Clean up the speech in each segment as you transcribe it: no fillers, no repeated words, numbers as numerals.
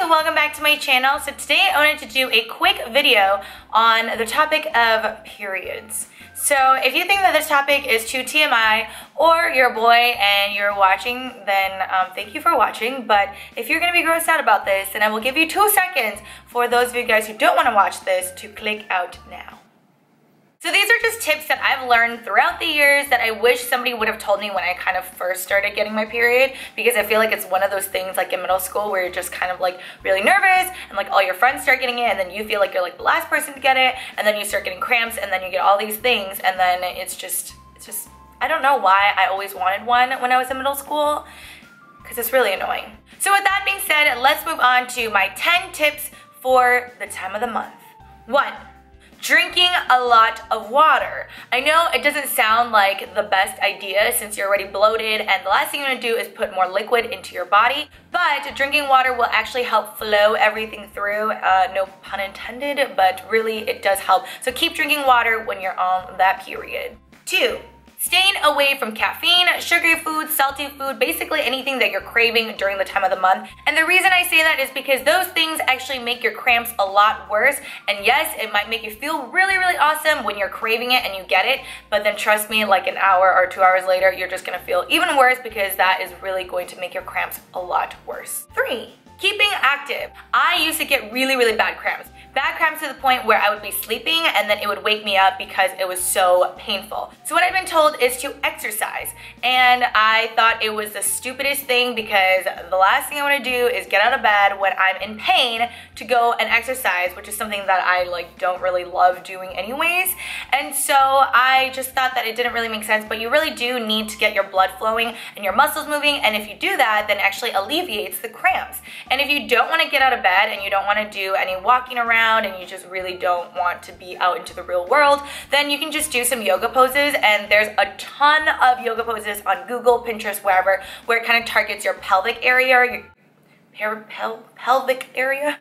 and welcome back to my channel. So today I wanted to do a quick video on the topic of periods. So if you think that this topic is too TMI or you're a boy and you're watching, then thank you for watching. But if you're going to be grossed out about this, then I will give you 2 seconds for those of you guys who don't want to watch this to click out now. So these are just tips that I've learned throughout the years that I wish somebody would have told me when I kind of first started getting my period, because I feel like it's one of those things like in middle school where you're just kind of like really nervous and like all your friends start getting it and then you feel like you're like the last person to get it, and then you start getting cramps and then you get all these things, and then it's just I don't know why I always wanted one when I was in middle school, because it's really annoying. So with that being said, let's move on to my 10 tips for the time of the month. 1. Drinking a lot of water. I know it doesn't sound like the best idea since you're already bloated and the last thing you want to do is put more liquid into your body, but drinking water will actually help flow everything through, no pun intended, but really it does help. So keep drinking water when you're on that period. 2. Staying away from caffeine, sugary food, salty food, basically anything that you're craving during the time of the month. And the reason I say that is because those things actually make your cramps a lot worse. And yes, it might make you feel really, really awesome when you're craving it and you get it, but then trust me, like an hour or 2 hours later, you're just gonna feel even worse because that is really going to make your cramps a lot worse. 3. Keeping active. I used to get really, really bad cramps. Bad cramps to the point where I would be sleeping and then it would wake me up because it was so painful. So what I've been told is to exercise. And I thought it was the stupidest thing because the last thing I want to do is get out of bed when I'm in pain to go and exercise, which is something that I don't really love doing anyways. And so I just thought that it didn't really make sense, but you really do need to get your blood flowing and your muscles moving, and if you do that, then it actually alleviates the cramps. And if you don't want to get out of bed and you don't want to do any walking around and you just really don't want to be out into the real world, then you can just do some yoga poses, and there's a ton of yoga poses on Google, Pinterest, wherever, where it kind of targets your pelvic area, pelvic area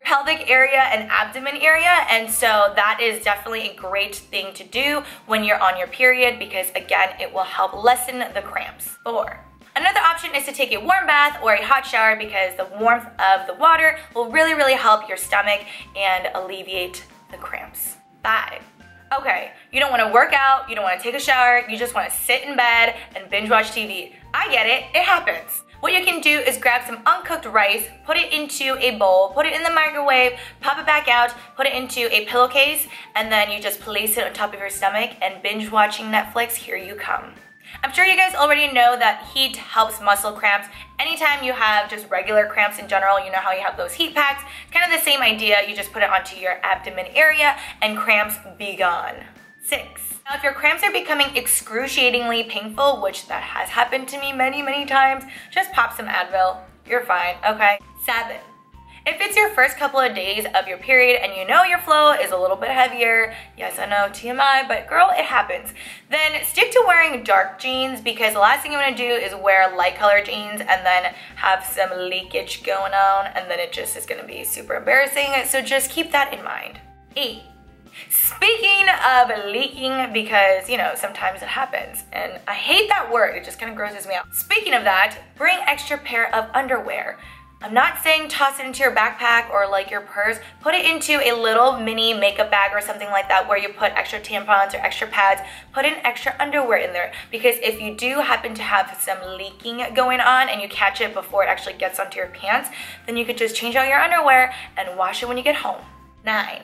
and abdomen area, and so that is definitely a great thing to do when you're on your period because again, it will help lessen the cramps. 4. Another option is to take a warm bath or a hot shower because the warmth of the water will really, really help your stomach and alleviate the cramps. 5. Okay, you don't want to work out, you don't want to take a shower, you just want to sit in bed and binge watch TV. I get it, it happens. What you can do is grab some uncooked rice, put it into a bowl, put it in the microwave, pop it back out, put it into a pillowcase, and then you just place it on top of your stomach and binge watching Netflix, here you come. I'm sure you guys already know that heat helps muscle cramps. Anytime you have just regular cramps in general, you know how you have those heat packs, kind of the same idea, you just put it onto your abdomen area and cramps be gone. 6. Now if your cramps are becoming excruciatingly painful, which that has happened to me many, many times, just pop some Advil, you're fine, okay? 7. If it's your first couple of days of your period and you know your flow is a little bit heavier, yes I know, TMI, but girl, it happens, then stick to wearing dark jeans because the last thing you want to do is wear light colored jeans and then have some leakage going on, and then it just is going to be super embarrassing, so just keep that in mind. 8. Speaking of leaking, because you know sometimes it happens and I hate that word, it just kind of grosses me out. Speaking of that, bring extra pair of underwear. I'm not saying toss it into your backpack or like your purse. Put it into a little mini makeup bag or something like that where you put extra tampons or extra pads. Put in extra underwear in there because if you do happen to have some leaking going on and you catch it before it actually gets onto your pants, then you could just change out your underwear and wash it when you get home. 9.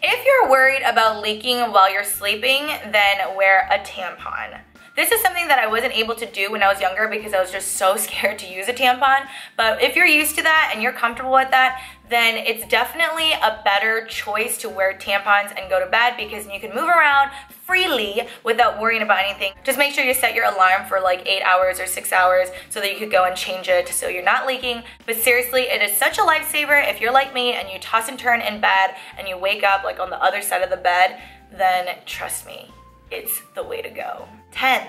If you're worried about leaking while you're sleeping, then wear a tampon. This is something that I wasn't able to do when I was younger because I was just so scared to use a tampon, but if you're used to that and you're comfortable with that, then it's definitely a better choice to wear tampons and go to bed because you can move around freely without worrying about anything. Just make sure you set your alarm for like 8 hours or 6 hours so that you could go and change it so you're not leaking. But seriously, it is such a lifesaver. If you're like me and you toss and turn in bed and you wake up like on the other side of the bed, then trust me, it's the way to go. 10.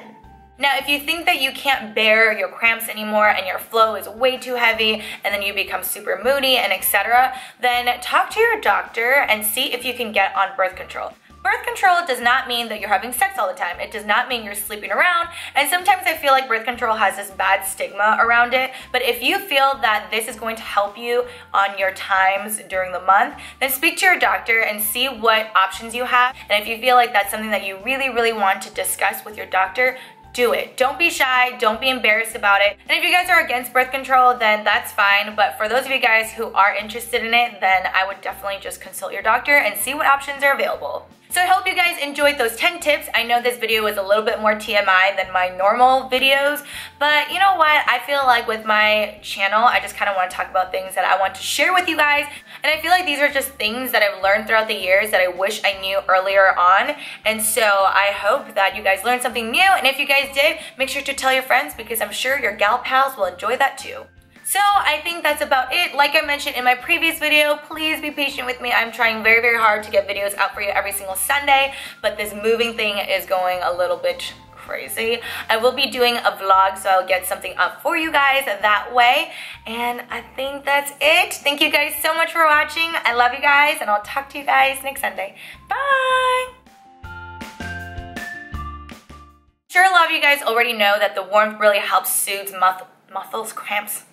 Now, if you think that you can't bear your cramps anymore and your flow is way too heavy and then you become super moody and etc., then talk to your doctor and see if you can get on birth control. Birth control does not mean that you're having sex all the time. It does not mean you're sleeping around. And sometimes I feel like birth control has this bad stigma around it. But if you feel that this is going to help you on your times during the month, then speak to your doctor and see what options you have. And if you feel like that's something that you really, really want to discuss with your doctor, do it. Don't be shy, don't be embarrassed about it. And if you guys are against birth control, then that's fine. But for those of you guys who are interested in it, then I would definitely just consult your doctor and see what options are available. So I hope you guys enjoyed those 10 tips. I know this video was a little bit more TMI than my normal videos, but you know what? I feel like with my channel, I just kind of want to talk about things that I want to share with you guys. And I feel like these are just things that I've learned throughout the years that I wish I knew earlier on. And so I hope that you guys learned something new. And if you guys did, make sure to tell your friends because I'm sure your gal pals will enjoy that too. So I think that's about it. Like I mentioned in my previous video, please be patient with me. I'm trying very, very hard to get videos out for you every single Sunday, but this moving thing is going a little bit crazy. I will be doing a vlog, so I'll get something up for you guys that way. And I think that's it. Thank you guys so much for watching. I love you guys, and I'll talk to you guys next Sunday. Bye! Sure, a lot of you guys already know that the warmth really helps soothe muscles, cramps.